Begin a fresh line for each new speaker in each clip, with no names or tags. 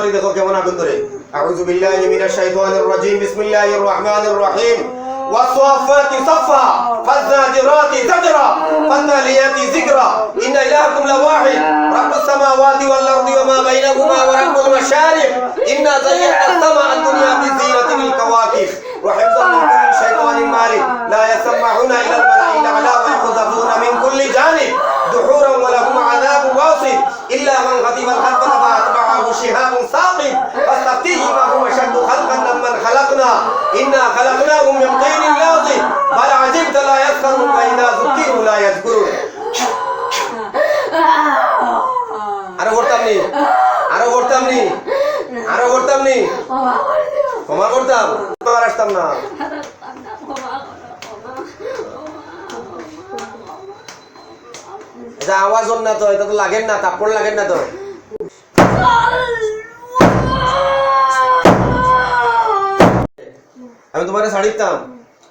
তাড়াতাড়ি দেখো কেমন আগুন ধরে। আউযু বিল্লাহি মিনাশ শাইতানির রাজিম, বিসমিল্লাহির রহমানির রহিম। ওয়াসওয়াফাতি সাফা, ফাযাজিরাতি যাজরা, ফাতালিয়াতি যিকরা, ইন্না ইলাহাকুম লাওয়াহিদ, রাব্বুস সামাওয়াতি ওয়াল আরদি ওয়া মা বাইনাহুমা ওয়া রাব্বুল মাশারিক, ইন্না যায়্যানা আস-সামা'a ad-dunya bizinatil কাওয়াকিব, ওয়া হিফযান মিন কুল্লি শাইতানিন মারিদ, লা ইয়াসমা'উনা ইলা al-malaa'il a'la ওয়া yukhzafuna min kulli janib, duhuran wa lahum 'adhabun wasil, illa man ghadiba al-khalqa fa'atba'ahu shihabun saqib, fastaftihim ahum ashaddu khalqan mimman khalaqna, inna khalaqnahum min tinin lazib, bal 'ajibta la yaskharun wa idha dhukkiru la yadhkurun. আরো করতাম নি, আরো করতাম নি, আরো করতাম নি, ক্ষমা করতাম, আর আসতাম না। এটা আওয়াজ হন না তো, এটা তো লাগেন না, তাপ্পড় লাগেন না তো। আমি তোমারে ছাড়িতাম,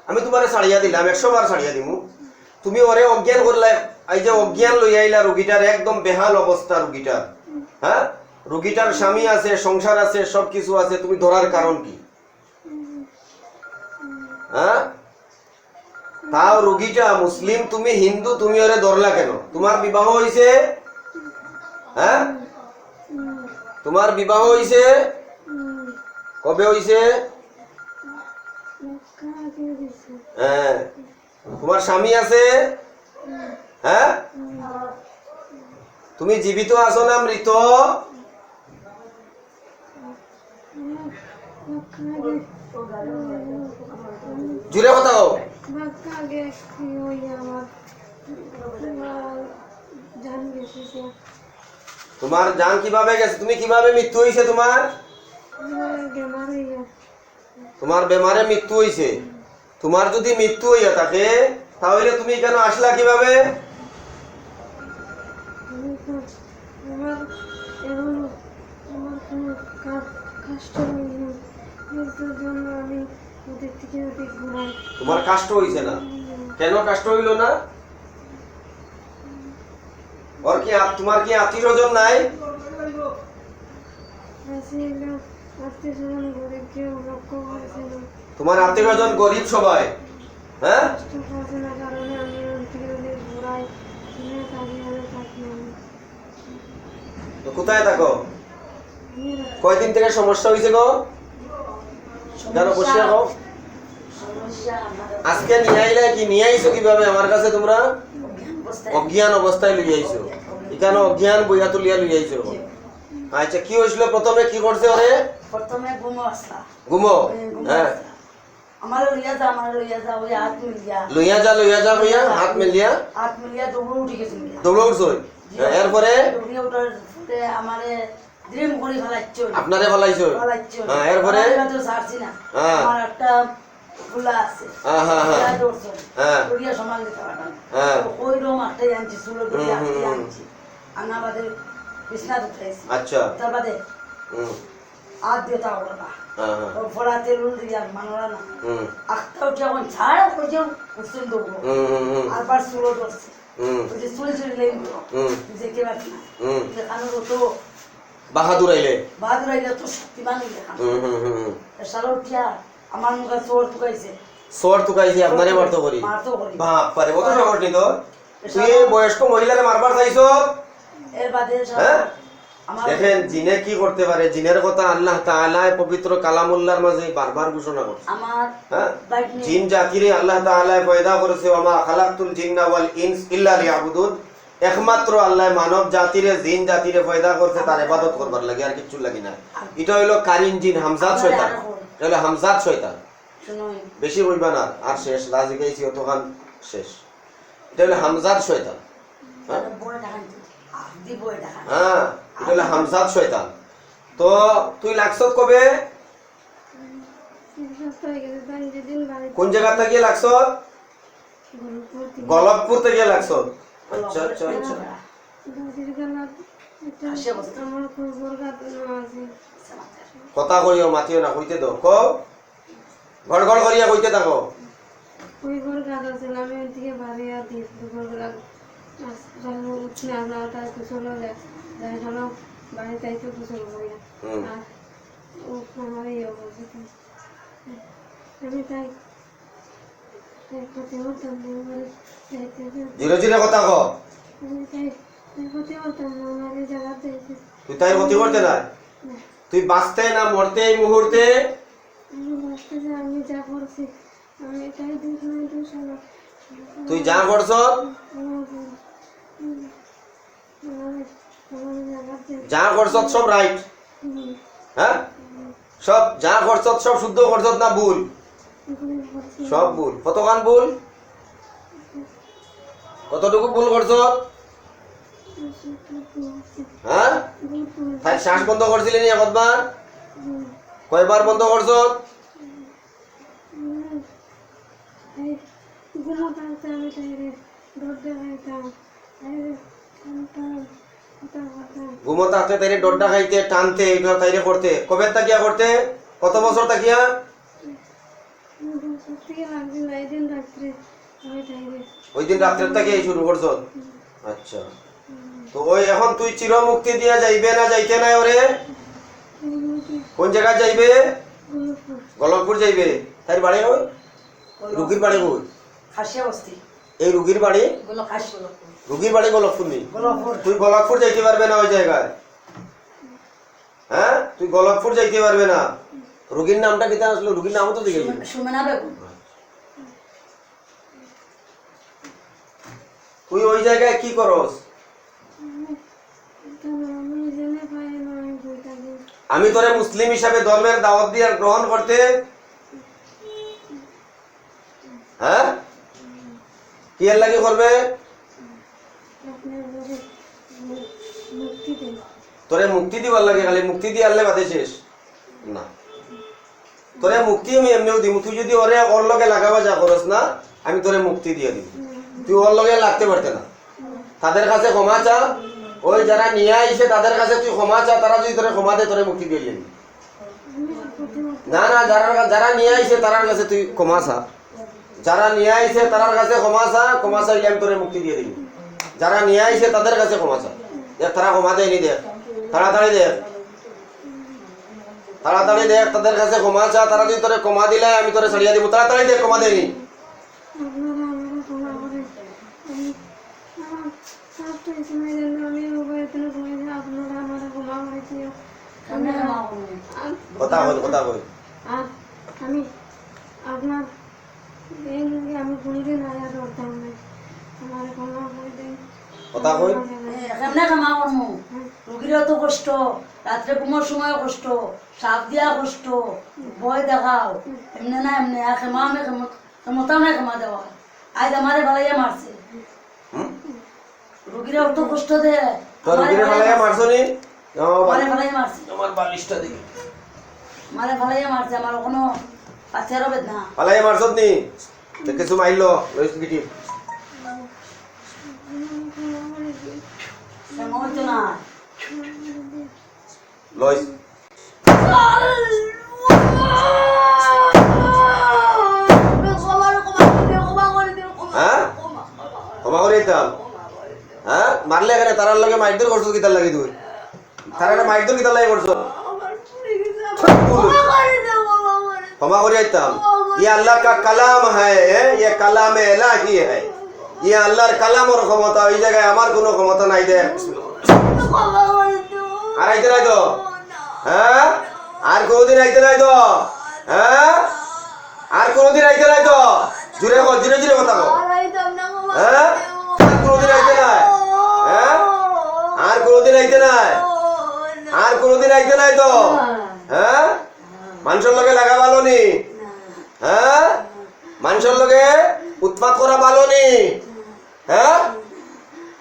আমি তোমারে ছাড়িয়া দিলাম, 100 বার ছাড়িয়া দিমু। তুমি ওরে অজ্ঞান করলে, এই যে অজ্ঞান লই আইলা, রোগীটার একদম বেহাল অবস্থা রোগীটার। হ্যাঁ, রোগীটার স্বামী আছে, সংসার আছে, সবকিছু আছে, তুমি ধরার কারণ কি? হ্যাঁ, তাও রোগীটা মুসলিম, তুমি হিন্দু, তুমি ওরে ধরলা কেন? তোমার বিবাহ হইছে? হ্যাঁ, তোমার বিবাহ হইছে? কবে হইছে? হ্যাঁ, তোমার স্বামী আছে? হ্যাঁ, তুমি জীবিত আছো না মৃত? জুড়ে কথা কও। তোমার জান কিভাবে গেছে? তুমি কিভাবে মৃত্যু হইছে তোমার? তোমার বেমারে মৃত্যু হইছে। তোমার যদি মৃত্যু হইয়া থাকে তাহলে তুমি কেন আসলা কিভাবে? তোমার কষ্ট হইছে না? কেন কষ্ট হইল না? ওর কি তোমার কি আত্মীয় স্বজন নাই? তোমার আত্মীয় স্বজন গরিব সবাই। হ্যাঁ, তো কোথায় থাকো? কয়দিন থেকে সমস্যা হয়েছে গো? জানো বসে রাখো। আজকে নিয়ে আইলে কি নিয়ে আইছো কিভাবে আমার কাছে? তোমরা অজ্ঞান অবস্থায় লই আইছো, এখানে অজ্ঞান বইয়া তুলিয়া লই আইছো। আচ্ছা, কি হইছিল প্রথমে? কি করছে ওরে?
প্রথমে ঘুমো আসলা।
ঘুমো? হ্যাঁ,
আমার লইয়া যা, আমার লইয়া যা, ওই হাত মিলিয়া
লইয়া যা, লইয়া যা কইয়া হাত মিলিয়া
দৌড় উঠে গেছে।
দৌড় উঠছই? এরপরে
দৌড়ে ওঠার পরে আমারে ড্রিম করে ফেলাইছো।
আপনারে ফেলাইছো? হ্যাঁ, এরপরে
তো ছাড়ছি না। আমার একটা ফুলা আছে।
হ্যাঁ হ্যাঁ হ্যাঁ
দৌড়ছো।
হ্যাঁ,
দৌড়িয়া সমাল দিতে পারবা না।
হ্যাঁ,
ওই রকম একটাই আনছি, চুলো দৌড়িয়া আনছি। আনা বাদে বিছনা উঠাইছি।
আচ্ছা,
তার বাদে আর দিয়ে তা ওটা না। ফোড়া তেল দিয়া মানরা না। আখটা উঠে এখন ছাড়া কইও উঠছেন দৌড়ো। আর বার চুলো ধরছে। ওই যে চুল চুল লেন যে কে বাকি না। দেখানো তো
বাহাদুর আইলে
তো শক্তিমান দেখানো। সারা উঠিয়া আমার মুখে চোর টুকাইছে।
চোর টুকাইছে আপনারে মারতো করি? বাপ পারে, কত সাহস নি তোর? তুই বয়স্ক মহিলারে মারবার চাইছো?
এর বাদে
হ্যাঁ, দেখেন জিনে কি করতে পারে। জিনের কথা আল্লাহ তাআলা পবিত্র কালামুল্লাহর মাঝে বারবার ঘোষণা করেছে। হ্যাঁ, জিন জাতিরে আল্লাহ তাআলা পয়দা করেছে, ওয়া খালাকতুল জিন্না ওয়াল ইনস ইল্লা লিয়াবুদুন। একমাত্র আল্লাহ মানব জাতিরে, জিন জাতিরে পয়দা করছে তার ইবাদত করবার লাগি, আর কিছু লাগি না। এটা হইলো কারিন জিন, হামজাত শয়তান। এটা হলো হামজাত শয়তান। বেশি বলবা না, আর শেষ লাজি গাইছি অতখান শেষ। এটা হলো হামজাত শয়তান। হ্যাঁ, এটা হলো হামজাত শয়তান। তো তুই লাগছত কবে? কোন জায়গা থেকে লাগছত? গলতপুর থেকে লাগছত। আচ্ছা আচ্ছা আচ্ছা, কথা করিও, মাতিও না, কইতে দাও। ক ঘর ঘর করিয়া কইতে থাকো।
ওই ঘর গাছ আছে, আমি ওই দিকে বাড়ি আর দিয়ে ঘর উঠলে আমরা ওটা চলো যাই, চলো বাড়িতে আইতে তো চলবো। আর ক্ষতি করতাম না আমার যাইতে
জিরো জিরো কথা ক
আমি তাই ক্ষতি করতাম না আমার এই জায়গা যাইতে
তুই তাই ক্ষতি করতে না তুই বাঁচতে না মরতে এই মুহূর্তে
আমি বাঁচতে যে আমি যা করছি আমি এটাই দুঃখ নাই দুঃখ সালা
তুই যা করছ যা করছ সব রাইট হ্যাঁ সব যা করছ সব শুদ্ধ করছ না ভুল সব ভুল কতখান ভুল কতটুকু ভুল করছ হ্যাঁ তাই শ্বাস বন্ধ করছিলি নি একবার কয়বার বন্ধ করছ ঘুমোতে আসতে তাইরে ডড্ডা খাইতে টানতে এটা তাইরে করতে কবে তাকিয়া করতে কত বছর তাকিয়া ওই দিন রাত্রে তাকিয়া শুরু করছ আচ্ছা তো ওই এখন তুই চির মুক্তি দিয়া যাইবে না যাইতে নাই ওরে কোন জায়গা যাইবে গলকপুর যাইবে তাই বাড়ি ওই রুগীর বাড়ি কই
খাসিয়া বস্তি
এই রুগীর বাড়ি
গুলো খাসি
রুগীর বাড়ি গলকপুর নেই
গোলাপুর
তুই গলকপুর যাইতে পারবে না ওই জায়গায় হ্যাঁ তুই গলকপুর যাইতে পারবে না রুগীর নামটা কিতা আসলো রুগীর নামও তো দিকে
সুমেনা বেগম
তুই ওই জায়গায় কি করস আমি তোরে মুসলিম হিসাবে ধর্মের দাওয়াত দিয়ে গ্রহণ করতে হ্যাঁ কি এর লাগি করবে তোরে মুক্তি দিবার লাগে খালি মুক্তি দিয়ে আনলে বাদে শেষ না তোরে মুক্তি আমি এমনিও দিব তুই যদি ওরে ওর লগে লাগাবা যা করস না আমি তোরে মুক্তি দিয়ে দিব তুই ওর লগে লাগতে পারতে না তাদের কাছে ক্ষমা চা ওই যারা নিয়ে আইছে তাদের কাছে তুই ক্ষমা চা তারা যদি তোরে ক্ষমা দেয় তোরে মুক্তি দিয়ে দিবি না না যারা নিয়ে আইছে তার কাছে তুই ক্ষমা চা যারা নিয়ে আইছে তার কাছে ক্ষমা চাইলে আমি তোরে মুক্তি দিয়ে দিবি যারা নিয়ে আইছে তাদের কাছে ক্ষমা চা দেখ তারা ক্ষমা দেয়নি দেখ তাড়াতাড়ি দেখ তাদের কাছে ক্ষমা চা তারা যদি তোরে ক্ষমা দিলে আমি তোরে ছাড়িয়ে দিব তাড়াতাড়ি দেখ ক্ষমা দেয়নি কথা কই
আমি আপনার আমি কোনোদিন আয়া ধরতাম না আমার ক্ষমা করে দেন
কথা কই
কেমনে ক্ষমা করবো রুগীরও তো কষ্ট রাত্রে ঘুমোর সময় কষ্ট সাপ দিয়া কষ্ট ভয় দেখাও এমনি না এমনি আর ক্ষমা আমি ক্ষমতা নাই ক্ষমা দেওয়া আজ আমারে ভালাইয়া মারছে রুগীরাও তো কষ্ট দে
তোর রুগীরে ভালাইয়া মারছো নি
আমারে ভালাইয়া মারছে
আমার বালিশটা দিকে
আমারে ভালাইয়া মারছে আমার কোনো পাথেরও বেদনা
ভালাইয়া মারছো নি তো কিছু মাইলো লইস গিটি
ক্ষমা হইতো না
লইস হ্যাঁ ক্ষমা করে দিতাম হ্যাঁ মারলে এখানে তারার লগে মাইরদুর করছো কিতার লাগি তুই তারা মাইরদুর কিতার লাগি করছো क्षमा कर दिताम ये अल्लाह का कलाम है ये कलाम इलाही है ये अल्लाहर कलामर क्षमता ওই জায়গায় আমার কোনো ক্ষমতা নাই দে আর আইতে নাই তো হ্যাঁ আর কোনদিন আইতে নাই তো হ্যাঁ আর কোনদিন আইতে নাই তো জুরে কর জুরে জুরে কথা কও হ্যাঁ আর কোনদিন আইতে নাই হ্যাঁ আর কোনদিন আইতে নাই আর কোনদিন আইতে নাই তো হ্যাঁ মানুষের লগে লাগা ভালো নি হ্যাঁ মানুষের লগে উৎপাত করা ভালো নি হ্যাঁ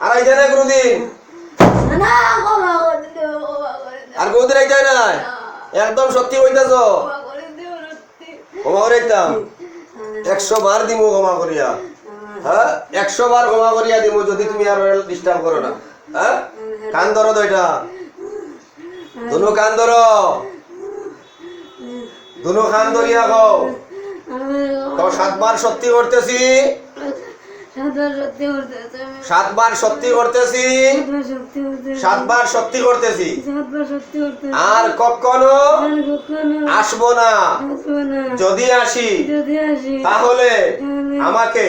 আর আইতে নাই কোনদিন আর কোনদিন আইতে নাই একদম সত্যি হইতাছ ক্ষমা করে দিতাম 100 বার দিমু ক্ষমা করিয়া হ্যাঁ 100 বার ক্ষমা করিয়া দিমু যদি তুমি আর ডিস্টার্ব করো না হ্যাঁ কান ধরো তো এটা দুনো কান ধরো দুনো কান ধরিয়া কও তো 7 বার সত্যি করতেছি
সাতবার সত্যি করতেছি আমি
7 বার সত্যি করতেছি
7 বার সত্যি করতেছি
আর কখনো
আর কখনো
আসবো না
আসবো না
যদি আসি
যদি আসি
তাহলে
তাহলে
আমাকে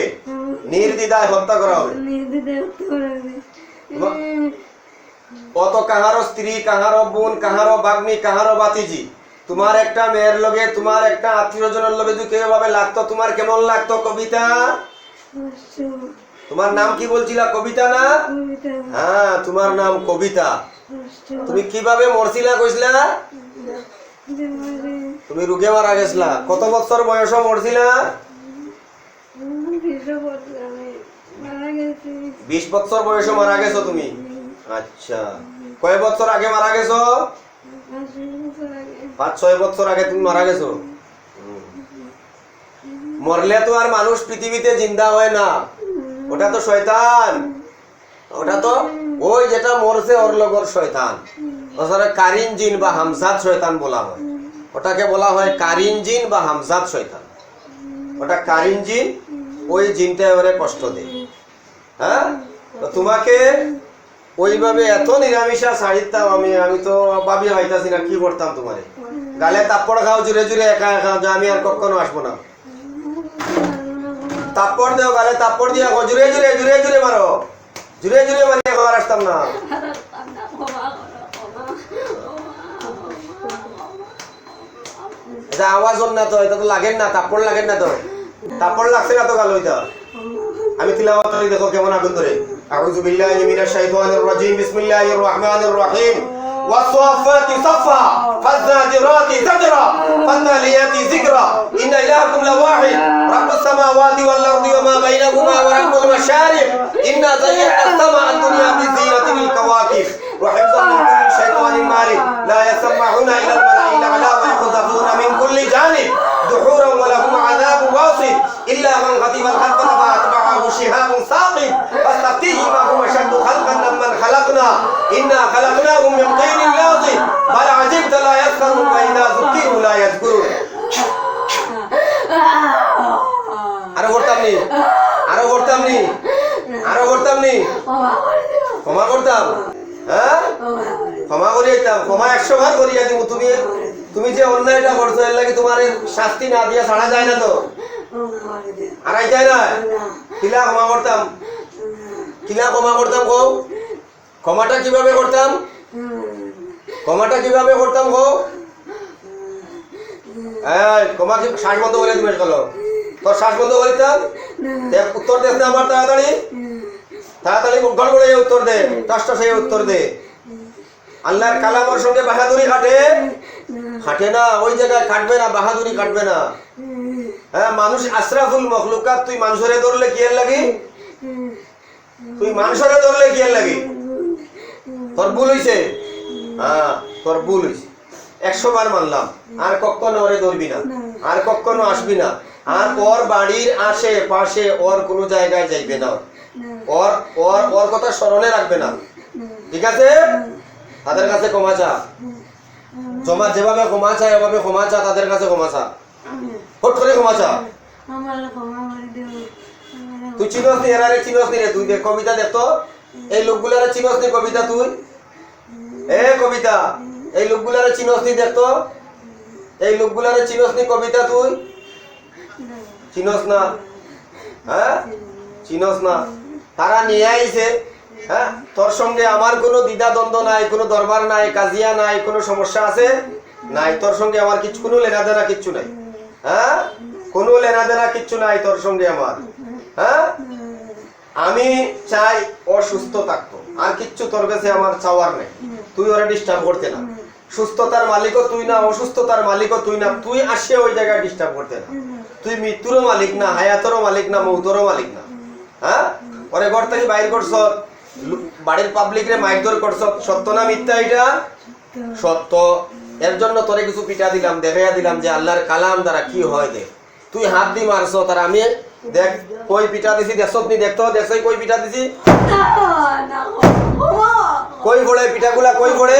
নির্দ্বিধায় হত্যা করা হবে
নির্দিদে হত্যা করবে
অত কাহারো স্ত্রী কাহারো বোন কাহারো বাগ্নি কাহারো বাতিজি তোমার একটা মেয়ের লগে তোমার একটা আত্মীয়জনের লগে যদি কিভাবে লাগতো তোমার কেমন লাগতো কবিতা তোমার নাম কি বলছিলা কবিতা না হ্যাঁ তোমার নাম কবিতা তুমি কিভাবে মরছিলা কইছিলা তুমি রোগে মারা গেছলা কত বছর বয়স মরছিলা 20 বছর বয়সে মারা গেছো তুমি আচ্ছা কয় বছর আগে মারা গেছো 5-6 বছর আগে তুমি মারা গেছো মরলে তো আর মানুষ পৃথিবীতে জিন্দা হয় না ওটা তো শয়তান ওটা তো ওই যেটা মরছে ওর লগর শয়তান ওখানে কারিন জিন বা হামজাত শয়তান বলা হয় ওটাকে বলা হয় কারিন জিন বা হামজাত শয়তান ওটা কারিন জিন ওই জিনটা এবারে কষ্ট দেয় হ্যাঁ তো তোমাকে ওইভাবে এত নিরামিষা ছাড়িতাম আমি তো ভাবি হইতাছি না কি করতাম তোমারে গালে তাপ্পড় খাও জুড়ে জুড়ে একা একা যে আমি আর কখনো আসবো না তাপ্পড় দেও গালে তাপ্পড় দিয়া জুড়ে জুড়ে জুড়ে জুড়ে মারো জুড়ে জুড়ে মারি একবার আসতাম না এটা আওয়াজ হন না তো এটা তো লাগেন না তাপ্পড় লাগেন না তো তাপ্পড় লাগছে না তো গাল হইতা আমি তিলাওয়াত করি দেখো কেমন আগুন ধরে আউযু বিল্লাহি মিনাশ শাইতানির রাজিম বিসমিল্লাহির রহমানির রহিম ওয়াসসাফাতি সাফা ফাযাজিরাতি যাজরা ফাতালিয়াতি যিকরা ইন্না ইলাহাকুম লাওয়াহিদ রাব্বুস সামাওয়াতি ওয়াল আরদি ওয়া মা বাইনাহুমা ওয়া রাব্বুল মাশারিক ইন্না যায়্যানা as-samaa'a ad-dunya bi zinatil kawaakib wa hifzan min kulli shaytanin marid la yasma'una ila al-mala'il a'la wa yuqdhafuna min kulli janib duhuran wa lahum 'adhabun wasil illa man ghadiba al-khalqa فأتبعه شهاب ثاقب فاستفتيهم أهم أشد خلقا ممن خلقنا إنا خلقناهم من طين لازب بل عجبت لا يسخرون وإذا ذكروا لا يذكرون আরো করতাম নি আরো করতাম নি আরো করতাম নি ক্ষমা করতাম হ্যাঁ ক্ষমা করি দিতাম ক্ষমা 100 বার করিয়া দিব তুমি যে অন্যায়টা করছো এর লাগি তোমার শাস্তি না দিয়া ছাড়া যায় না তো আর আইতাই না কিলা ক্ষমা করতাম কও ক্ষমাটা কিভাবে করতাম কও এই ক্ষমা কি শ্বাস বন্ধ করে দিবেন চলো তোর শ্বাস বন্ধ করিতাম দেখ উত্তর দেস না আমার তাড়াতাড়ি মুখ গড়গড়ে উত্তর দে টাসটা সেই উত্তর দে আল্লাহর কালামের সঙ্গে বাহাদুরি খাটে না ওই জায়গায় কাটবে না বাহাদুরি কাটবে না হ্যাঁ মানুষ আশরাফুল মখলুকাত তুই মানুষরে ধরলে কি এর লাগি তোর ভুল হইছে হ্যাঁ তোর ভুল হইছে 100 বার মানলাম আর কখনো ওরে ধরবি না আর কখনো আসবি না আর ওর বাড়ির আশেপাশে ওর কোনো জায়গায় যাইবে না ওর কথা স্মরণে রাখবে না ঠিক আছে তাদের কাছে ক্ষমা চা যেভাবে ক্ষমা চায় ওভাবে ক্ষমা চা তাদের কাছে ক্ষমা চা হট করে ক্ষমা চা তুই চিনস নি এরারে চিনস নি রে তুই দেখ কবিতা দেখ তো এই লোকগুলারে চিনস নি কবিতা তুই কবিতা এই লোকগুলারে চিনস নি দেখ তো এই লোকগুলারে চিনস নি কবিতা তুই চিনস না হ্যাঁ চিনস না তারা নিয়ে আইছে হ্যাঁ তোর সঙ্গে আমার কোনো দ্বিধা দ্বন্দ্ব নাই কোনো দরবার নাই কাজিয়া নাই কোনো সমস্যা আছে নাই তোর সঙ্গে আমার কোনো লেনা দেনা কিচ্ছু নাই হ্যাঁ কোনো লেনা দেনা কিচ্ছু নাই তোর সঙ্গে আমার হ্যাঁ আমি চাই ও সুস্থ থাকতো আর কিচ্ছু তোর কাছে আমার চাওয়ার নেই তুই ওরা ডিস্টার্ব করতে না সুস্থতার মালিকও তুই না অসুস্থতার মালিকও তুই না তুই আসে ওই জায়গায় ডিস্টার্ব করতে না তুই মৃত্যুরও মালিক না হায়াতেরও মালিক না মৌতেরও মালিক না হ্যাঁ ওরে ঘর থেকে বাইর করছ বাড়ির পাবলিক রে মাইক ধরে করছ সত্য না মিথ্যা এটা সত্য এর জন্য তোরে কিছু পিঠা দিলাম দেখাইয়া দিলাম যে আল্লাহর কালাম দ্বারা কি হয় দেখ তুই হাত দি মারছ তার আমি দেখ কই পিঠা দিছি দেখছত নি দেখতো দেখছই কই পিঠা দিছি কই পড়ে পিঠাগুলা কই পড়ে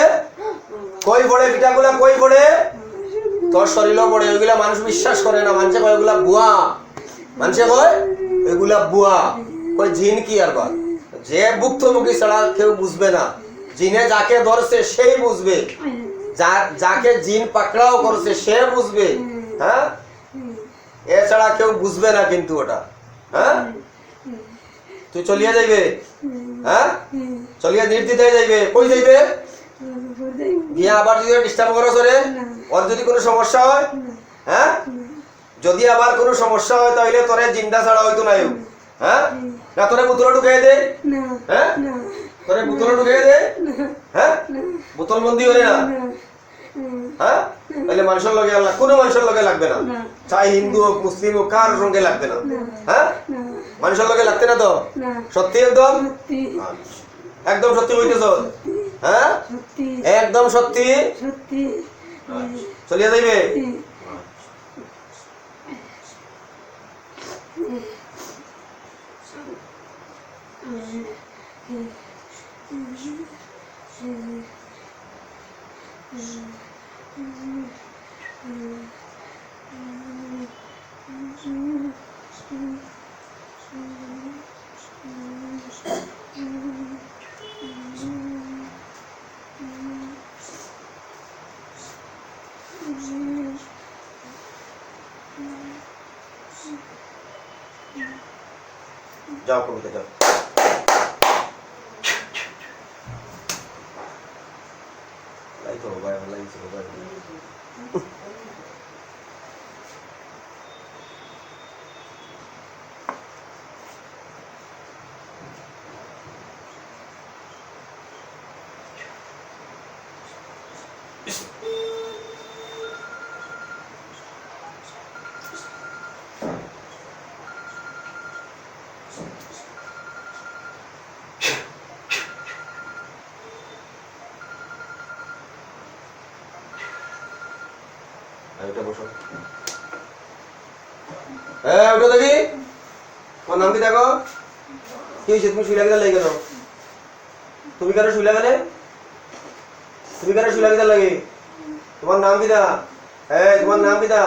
পিঠাগুলা কই পড়ে তোর শরীরও পড়ে ওইগুলা মানুষ বিশ্বাস করে না মানুষে কয় ওইগুলা বুয়া মানুষে কয় এগুলা বুয়া ওই জিন কি আর বা যে ভুক্তভোগী ছাড়া কেউ বুঝবে না। জিনে যাকে ধরছে সেই বুঝবে, যাকে জিন পাকড়াও করছে সে বুঝবে। হ্যাঁ, এছাড়া কেউ বুঝবে না কিন্তু ওটা। হ্যাঁ, তুই চলিয়া যাইবে। হ্যাঁ, চলিয়া নির্দ্বিধায় যাইবে। কই যাইবে? গিয়া আবার যদি ডিস্টার্ব করো সরে, ওর যদি কোনো সমস্যা হয়, হ্যাঁ, যদি আবার কোনো সমস্যা হয় তাহলে তোরে জিন্দা ছাড়া হয়তো নাই। হ্যাঁ, না তোরে বোতলে ঢুকাই দে। হ্যাঁ, তোরে বোতলে ঢুকাই দে। হ্যাঁ, বোতল বন্দি হলে না। হ্যাঁ, তাহলে মানুষের লগে আল্লাহ কোনো মানুষের লগে লাগবে না, চাই হিন্দু হোক মুসলিম হোক, কার সঙ্গে লাগবে না। হ্যাঁ, মানুষের লগে লাগতে না তো? সত্যি একদম একদম সত্যি হইতেছ? হ্যাঁ, একদম সত্যি চলিয়া যাইবে। যাও কবিতা যাও। লাইতো ভাই, লাইতো ভাই। বসো। ওটা দেখি তোমার নাম কি? দেখো কি হয়েছে, তুমি শুইলা গেলে লাগে কেন? তুমি কেন শুইলা গেলে? তুমি কেন শুইলা গেলে লাগে? তোমার নাম কি দা? তোমার নাম কি দা?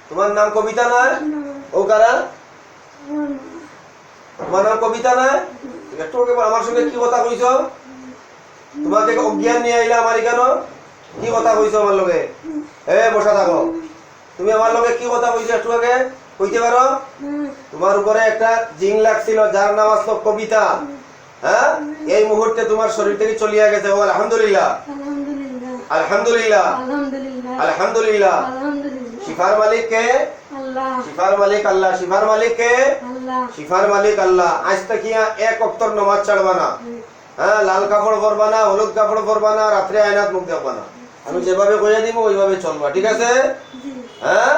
তোমার নাম কবিতা না? ও কারা? তোমার নাম কবিতা না? একটু আমার সঙ্গে কি কথা কইছ? তোমাকে অজ্ঞান নিয়ে আইলা আমার কেন? কি কথা কইছো আমার লগে? বসা থাকো। তুমি আমার লগে কি কথা কইছো একটু আগে কইতে পারো? তোমার উপরে একটা জিন লাগছিল যার নাম আসলো কবিতা। হ্যাঁ, এই মুহূর্তে তোমার শরীর থেকে চলিয়া গেছে। ও আলহামদুলিল্লাহ, আলহামদুলিল্লাহ, আলহামদুলিল্লাহ। শিফার মালিক কে? আল্লাহ। শিফার মালিক আল্লাহ। শিফার মালিক কে? আল্লাহ। শিফার মালিক আল্লাহ। আজ তাকিয়া এক ওয়াক্তের নামাজ ছাড়বা না। হ্যাঁ, লাল কাপড় পরবা না, হলুদ কাপড় পরবা না, রাত্রে আয়নাত মুখ দেখবা না। আমি যেভাবে কইয়া দিব ওইভাবে চলবা, ঠিক আছে? হ্যাঁ,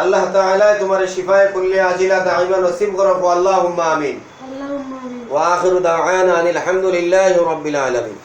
আল্লাহ তাআলা তোমার শিফায়ে কুল্লি আজিলা দাইমা নসিব করব। আল্লাহুম্মা আমিন। আল্লাহুম্মা আমিন। ওয়া আখিরু দাওয়ানা আনিল হামদুলিল্লাহি রাব্বিল আলামিন।